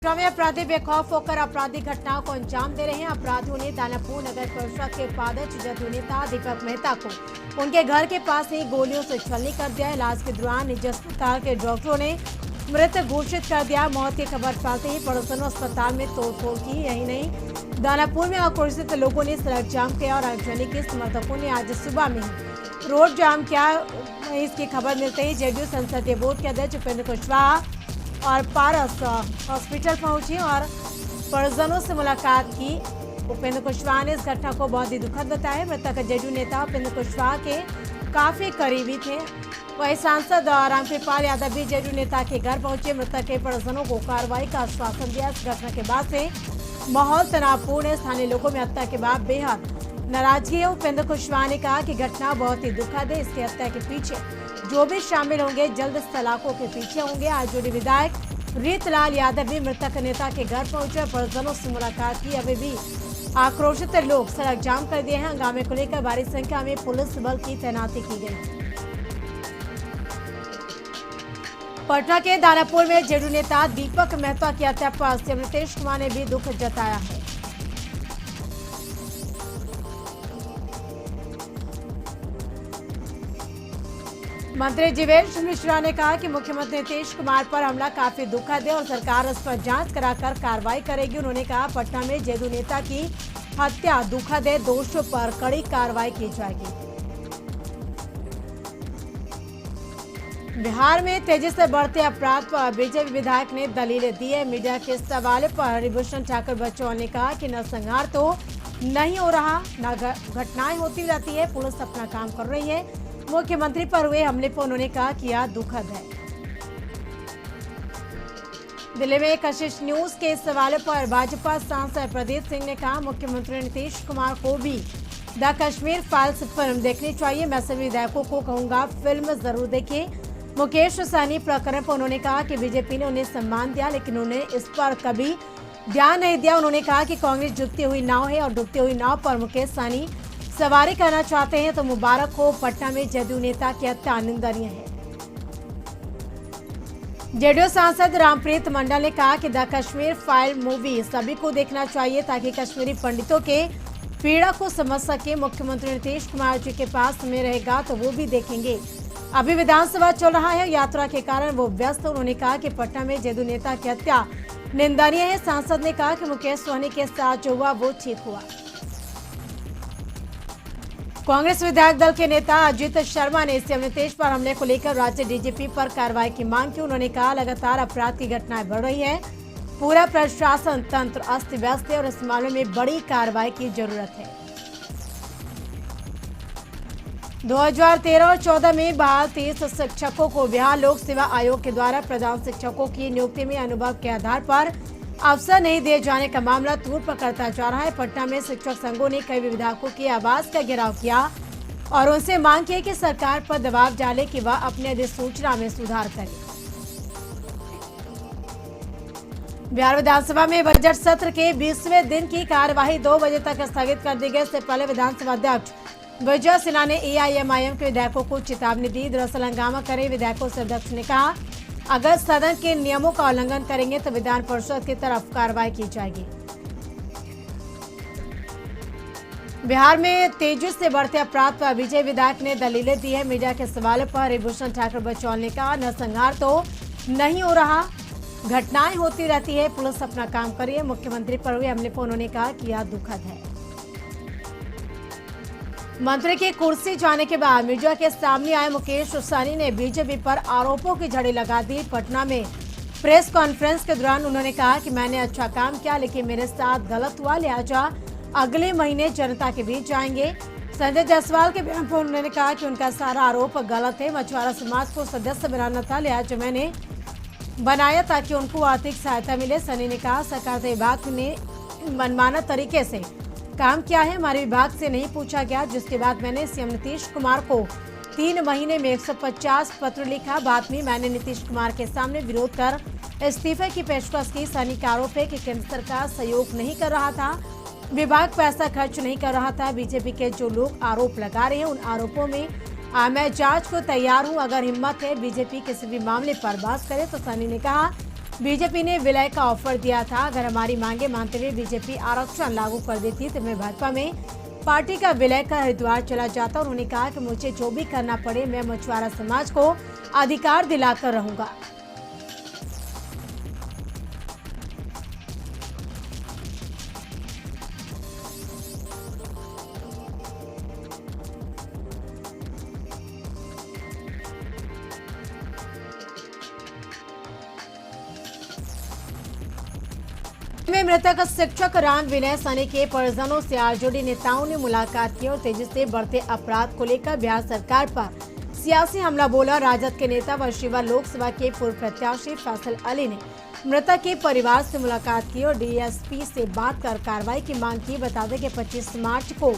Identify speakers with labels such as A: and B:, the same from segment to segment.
A: में अपराधी बेखौफ होकर आपराधिक घटनाओं को अंजाम दे रहे हैं। अपराधियों ने दानापुर नगर परिषद के उपाध्यक्ष जदयू नेता दीपक मेहता को उनके घर के पास ही गोलियों से छलनी कर दिया। इलाज के दौरान निजी अस्पताल के डॉक्टरों ने मृत घोषित कर दिया। मौत की खबर फैलते ही पड़ोसियों अस्पताल में तोड़फोड़ की। यही नहीं, दानापुर में आक्रोशित लोगों ने सड़क जाम किया और आगजनी के समर्थकों ने आज सुबह में ही रोड जाम किया। इसकी खबर मिलते ही जेडीयू संसदीय बोर्ड के अध्यक्ष उपेंद्र कुशवाहा और पारस हॉस्पिटल पहुंची और परिजनों से मुलाकात की। उपेंद्र कुशवाहा ने इस घटना को बहुत ही दुखद बताया। मृतक जेडीयू नेता उपेंद्र कुशवाहा के काफी करीबी थे। वही सांसद रामकृपाल यादव भी जेडीयू नेता के घर पहुंचे। मृतक के परिजनों को कार्रवाई का आश्वासन दिया। इस घटना के बाद से माहौल तनावपूर्ण है। स्थानीय लोगों में हत्या के बाद बेहद नाराजगी है। उपेंद्र कुशवाहा ने कहा कि घटना बहुत ही दुखद है। इसकी हत्या के पीछे जो भी शामिल होंगे जल्द सलाखों के पीछे होंगे। आज जोड़ी विधायक रीतलाल यादव भी मृतक नेता के घर पहुंचे, परिजनों से मुलाकात की। अभी भी आक्रोशित लोग सड़क जाम कर दिए हैं। हंगामे को लेकर भारी संख्या में पुलिस बल की तैनाती की गई। पटना के दानापुर में जेडीयू नेता दीपक मेहता की हत्या पर सीएम नीतीश कुमार ने भी दुख जताया है। मंत्री जीवेश मिश्रा ने कहा कि मुख्यमंत्री नीतीश कुमार पर हमला काफी दुखद है और सरकार इस पर जांच कराकर कार्रवाई करेगी। उन्होंने कहा पटना में जेडीयू नेता की हत्या दुखद है, दोषियों पर कड़ी कार्रवाई की जाएगी। बिहार में तेजी से बढ़ते अपराध पर बीजेपी विधायक ने दलीलें दी है। मीडिया के सवाल पर हरिभूषण ठाकुर बच्चौल ने कहा कि नरसंहार तो नहीं हो रहा, न घटनाएं होती रहती है, पुलिस अपना काम कर रही है। मुख्यमंत्री पर हुए हमले पर उन्होंने कहा कि यह दुखद है। दिल्ली में कशिश न्यूज के सवाल पर भाजपा सांसद प्रदीप सिंह ने कहा मुख्यमंत्री नीतीश कुमार को भी द कश्मीर फाइल्स फिल्म देखनी चाहिए। मैं सभी विधायकों को कहूंगा फिल्म जरूर देखिए। मुकेश सहनी प्रकरण पर उन्होंने कहा कि बीजेपी ने उन्हें सम्मान दिया लेकिन उन्हें इस पर कभी ध्यान नहीं दिया। उन्होंने कहा कि कांग्रेस डूबती हुई नाव है और डूबती हुई नाव पर मुकेश सहनी सवारी करना चाहते हैं तो मुबारक हो। पटना में जेडीयू नेता की हत्या निंदनीय है। जेडीयू सांसद रामप्रीत मंडल ने कहा कि द कश्मीर फाइल मूवी सभी को देखना चाहिए ताकि कश्मीरी पंडितों के पीड़ा को समझ सके। मुख्यमंत्री नीतीश कुमार जी के पास समय रहेगा तो वो भी देखेंगे। अभी विधानसभा चल रहा है, यात्रा के कारण वो व्यस्त। उन्होंने कहा कि पटना में जेडीयू नेता की हत्या निंदनीय है। सांसद ने कहा कि मुकेश सहनी के साथ जो हुआ वो ठीक हुआ। कांग्रेस विधायक दल के नेता अजीत शर्मा ने सीएम नीतीश पर हमले को लेकर राज्य डीजीपी पर कार्रवाई की मांग की। उन्होंने कहा लगातार अपराध की घटनाएं बढ़ रही है, पूरा प्रशासन तंत्र अस्त व्यस्त है और इस मामले में बड़ी कार्रवाई की जरूरत है। 2013 और 14 में बहाल 30 शिक्षकों को बिहार लोक सेवा आयोग के द्वारा प्रधान शिक्षकों की नियुक्ति में अनुभव के आधार पर अवसर नहीं दिए जाने का मामला तूल पकड़ता जा रहा है। पटना में शिक्षक संघों ने कई विधायकों के आवास का घेराव किया और उनसे मांग की कि सरकार पर दबाव डाले कि वह अपने अधिसूचना में सुधार करे। बिहार विधानसभा में बजट सत्र के 20वें दिन की कार्यवाही 2 बजे तक स्थगित कर दी गई। इससे पहले विधानसभा अध्यक्ष विजय सिन्हा ने एआईएमआईएम के विधायकों को चेतावनी दी। दरअसल हंगामा करे विधायकों से अध्यक्ष ने कहा अगर सदन के नियमों का उल्लंघन करेंगे तो विधान परिषद की तरफ कार्रवाई की जाएगी। बिहार में तेजी से बढ़ते अपराध पर बीजेपी विधायक ने दलीलें दी है। मीडिया के सवाल पर हरिभूषण ठाकुर बच्चौल ने कहा नरसंहार तो नहीं हो रहा, घटनाएं होती रहती है, पुलिस अपना काम कर रही है। मुख्यमंत्री पर हुए हमले पर उन्होंने कहा कि यह दुखद है। मंत्री की कुर्सी जाने के बाद मीडिया के सामने आए मुकेश सहनी ने बीजेपी पर आरोपों की झड़ी लगा दी। पटना में प्रेस कॉन्फ्रेंस के दौरान उन्होंने कहा कि मैंने अच्छा काम किया लेकिन मेरे साथ गलत हुआ, लिहाजा अगले महीने जनता के बीच जाएंगे। संजय जायसवाल के बयान पर उन्होंने कहा कि उनका सारा आरोप गलत है। मछुआरा समाज को सदस्य बनाना था, लिहाजा मैंने बनाया ताकि उनको आर्थिक सहायता मिले। सहनी ने कहा सरकार विभाग ने मनमाना तरीके से काम किया है, हमारे विभाग से नहीं पूछा गया, जिसके बाद मैंने सीएम नीतीश कुमार को 3 महीने में 150 पत्र लिखा। बाद में मैंने नीतीश कुमार के सामने विरोध कर इस्तीफे की पेशकश की। सहनी का आरोप है कि केंद्र सरकार सहयोग नहीं कर रहा था, विभाग पैसा खर्च नहीं कर रहा था। बीजेपी के जो लोग आरोप लगा रहे हैं उन आरोपों में मैं जांच को तैयार हूं। अगर हिम्मत है बीजेपी किसी भी मामले पर बात करे तो सहनी ने कहा बीजेपी ने विलय का ऑफर दिया था। अगर हमारी मांगे मानते हुए बीजेपी आरक्षण लागू कर देती तो मैं भाजपा में पार्टी का विलय कर हरिद्वार चला जाता। उन्होंने कहा कि मुझे जो भी करना पड़े मैं मछुआरा समाज को अधिकार दिलाकर रहूंगा। में मृतक शिक्षक राम विनय सने के परिजनों से आरजेडी नेताओं ने मुलाकात की और तेजी से बढ़ते अपराध को लेकर बिहार सरकार पर सियासी हमला बोला। राजद के नेता व शिवा लोकसभा के पूर्व प्रत्याशी फैसल अली ने मृतक के परिवार से मुलाकात की और डीएसपी से बात कर कार्रवाई की मांग की। बता दें कि 25 मार्च को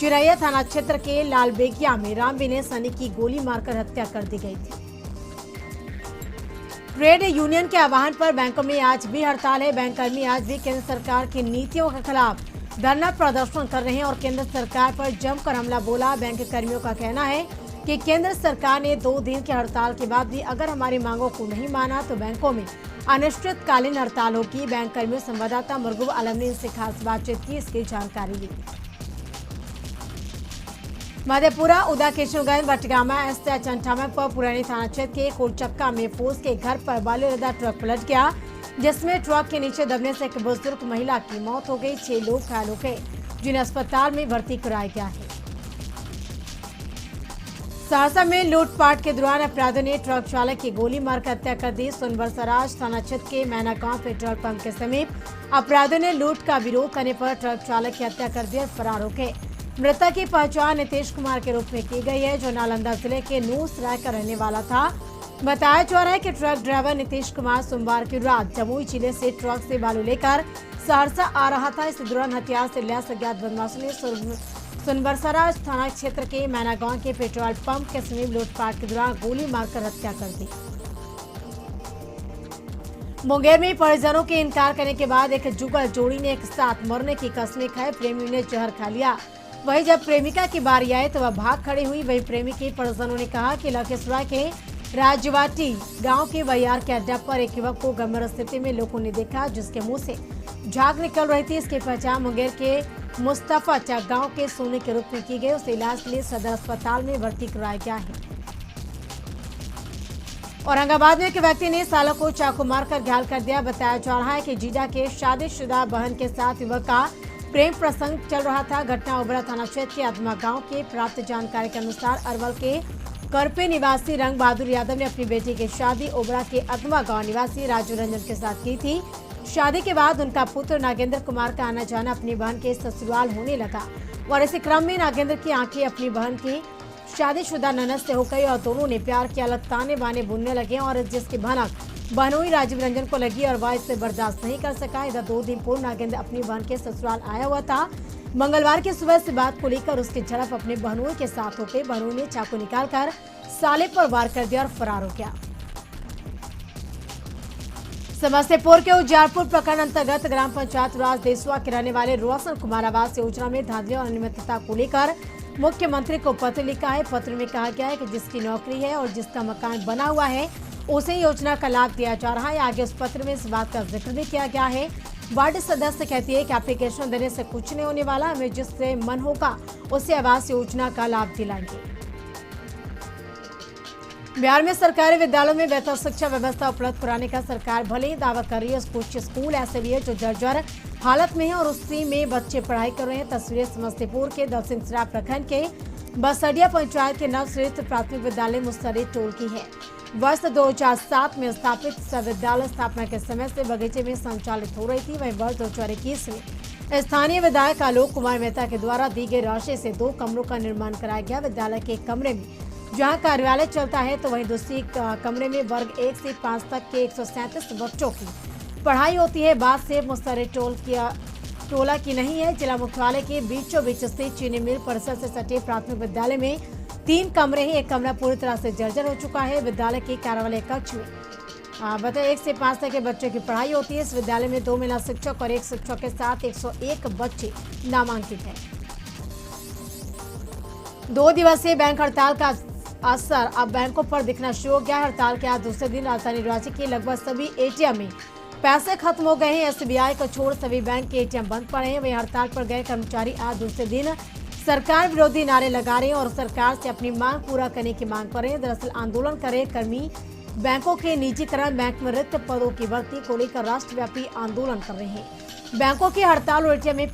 A: चिरैया थाना क्षेत्र के लालबेगिया में राम विनय सने की गोली मारकर हत्या कर दी गई थी। ट्रेड यूनियन के आह्वान पर बैंकों में आज भी हड़ताल है। बैंक कर्मी आज भी केंद्र सरकार की नीतियों के खिलाफ धरना प्रदर्शन कर रहे हैं और केंद्र सरकार पर जमकर हमला बोला। बैंक कर्मियों का कहना है कि केंद्र सरकार ने 2 दिन की हड़ताल के बाद भी अगर हमारी मांगों को नहीं माना तो बैंकों में अनिश्चितकालीन हड़ताल होगी। बैंक कर्मियों संवाददाता मरगूब आलम ने इनसे खास बातचीत की, इसकी जानकारी ली। मधेपुरा उदा किशनगंज बटगामा एसटी 58 पर पुरानी थाना क्षेत्र के कोलचक्का में फूस के घर पर बालू लदा ट्रक पलट गया, जिसमें ट्रक के नीचे दबने से एक बुजुर्ग महिला की मौत हो गई। 6 लोग घायल हो गए, जिन्हें अस्पताल में भर्ती कराया गया है। सहरसा में लूटपाट के दौरान अपराधियों ने ट्रक चालक की गोली मारकर हत्या कर दी। सोनबरसराज थाना क्षेत्र के मैना गांव पेट्रोल पंप के समीप अपराधियों ने लूट का विरोध करने पर ट्रक चालक की हत्या कर दी और फरार हो गए। मृतक की पहचान नीतीश कुमार के रूप में की गई है, जो नालंदा जिले के नूसराय का रहने वाला था। बताया जा रहा है कि ट्रक ड्राइवर नीतीश कुमार सोमवार की रात जमुई जिले से ट्रक से बालू लेकर सहरसा आ रहा था। इस दौरान हथियार से लैस अज्ञात बदमाशों ने सोनबरसराज थाना क्षेत्र के मैना गांव के पेट्रोल पंप के समीप लूटपाट के दौरान गोली मारकर हत्या कर दी। मुंगेर में परिजनों के इनकार करने के बाद एक जुगल जोड़ी ने एक साथ मरने की कस्में खाई। प्रेमी ने जहर खा लिया। वहीं जब प्रेमिका की बारी आई तो वह भाग खड़ी हुई। वहीं प्रेमी के परिजनों ने कहा कि लखीसराय के राजवाटी गांव के बयार के अड्डा पर एक युवक को गंभीर स्थिति में लोगों ने देखा, जिसके मुंह से झाग निकल रही थी। इसकी पहचान मुंगेर के मुस्तफा चक गांव के सोने के रूप में की गई। उसे इलाज के लिए सदर अस्पताल में भर्ती कराया गया है। औरंगाबाद में एक व्यक्ति ने सालों को चाकू मारकर घायल कर दिया। बताया जा रहा है कि जीजा के शादीशुदा बहन के साथ युवक का प्रेम प्रसंग चल रहा था। घटना ओबरा थाना क्षेत्र के अदमा गांव के प्राप्त जानकारी के अनुसार अरवल के करपे निवासी रंग बहादुर यादव ने अपनी बेटी की शादी ओबरा के अदमा गांव निवासी राजू रंजन के साथ की थी। शादी के बाद उनका पुत्र नागेंद्र कुमार का आना जाना अपनी बहन के ससुराल होने लगा और इसी क्रम में नागेंद्र की आंखें अपनी बहन की शादीशुदा ननद से हो गई और दोनों ने प्यार के अलग ताने बाने बुनने लगे और जिसकी भनक बहनोई राजीव रंजन को लगी और वह इसे बर्दाश्त नहीं कर सका। इधर 2 दिन पूर्व नागेंद्र अपनी बहन के ससुराल आया हुआ था। मंगलवार की सुबह से बात को लेकर उसकी झड़प अपने बहनोई के साथ हो गई। बहनोई ने चाकू निकालकर साले पर वार कर दिया और फरार हो गया। समस्तीपुर के उजियारपुर प्रखंड अंतर्गत ग्राम पंचायत राज देसवा के रहने वाले रोशन कुमार आवास योजना में धांधली और अनियमितता को लेकर मुख्यमंत्री को पत्र लिखा है। पत्र में कहा गया है कि जिसकी नौकरी है और जिसका मकान बना हुआ है उसे योजना का लाभ दिया जा रहा है। आगे उस पत्र में इस बात का जिक्र भी किया गया है। वार्ड सदस्य कहती है कि एप्लीकेशन देने से कुछ नहीं होने वाला, हमें जिससे मन होगा उसे आवास योजना का लाभ दिलाएंगे। बिहार में सरकारी विद्यालयों में बेहतर शिक्षा व्यवस्था उपलब्ध कराने का सरकार भले ही दावा कर रही है, कुछ स्कूल ऐसे भी है जो जर्जर हालत में है और उसी में बच्चे पढ़ाई कर रहे हैं। तस्वीरें समस्तीपुर के दक्षिण सिरा प्रखंड के बसडिया पंचायत के नवसृजित प्राथमिक विद्यालय मुस्तरी टोल की है। वर्ष 2007 में स्थापित विद्यालय स्थापना के समय से बगीचे में संचालित हो रही थी। वहीं वर्ष 2021 में स्थानीय विधायक आलोक कुमार मेहता के द्वारा दी गई राशि से 2 कमरों का निर्माण कराया गया। विद्यालय के एक कमरे में जहां कार्यालय चलता है तो वहीं दूसरी कमरे में वर्ग 1 से 5 तक के 137 बच्चों की पढ़ाई होती है। बात से मुस्तरी टोला की नहीं है। जिला मुख्यालय के बीचों बीच स्थित चीनी मिल परिसर से सटे प्राथमिक विद्यालय में 3 कमरे हैं। एक कमरा पूरी तरह से जर्जर हो चुका है। विद्यालय के कार्यालय कक्ष में बताए 1 से 5 तक के बच्चों की पढ़ाई होती है। इस विद्यालय में 2 महिला शिक्षक और 1 शिक्षक के साथ 101 बच्चे नामांकित हैं। 2 दिवसीय बैंक हड़ताल का असर अब बैंकों पर दिखना शुरू हो गया। हड़ताल के आज दूसरे दिन राजधानी रांची के लगभग सभी एटीएम में पैसे खत्म हो गए हैं। एसबीआई को छोड़ सभी बैंक के एटीएम बंद पड़े हैं। वहीं हड़ताल पर गए कर्मचारी आज दूसरे दिन सरकार विरोधी नारे लगा रहे हैं और सरकार से अपनी मांग पूरा करने की मांग कर रहे हैं। दरअसल आंदोलन कर रहे कर्मी बैंकों के निजीकरण, बैंक में रिक्त पदों की भर्ती को लेकर राष्ट्रव्यापी आंदोलन कर रहे हैं। बैंकों की हड़ताल और एटीएम में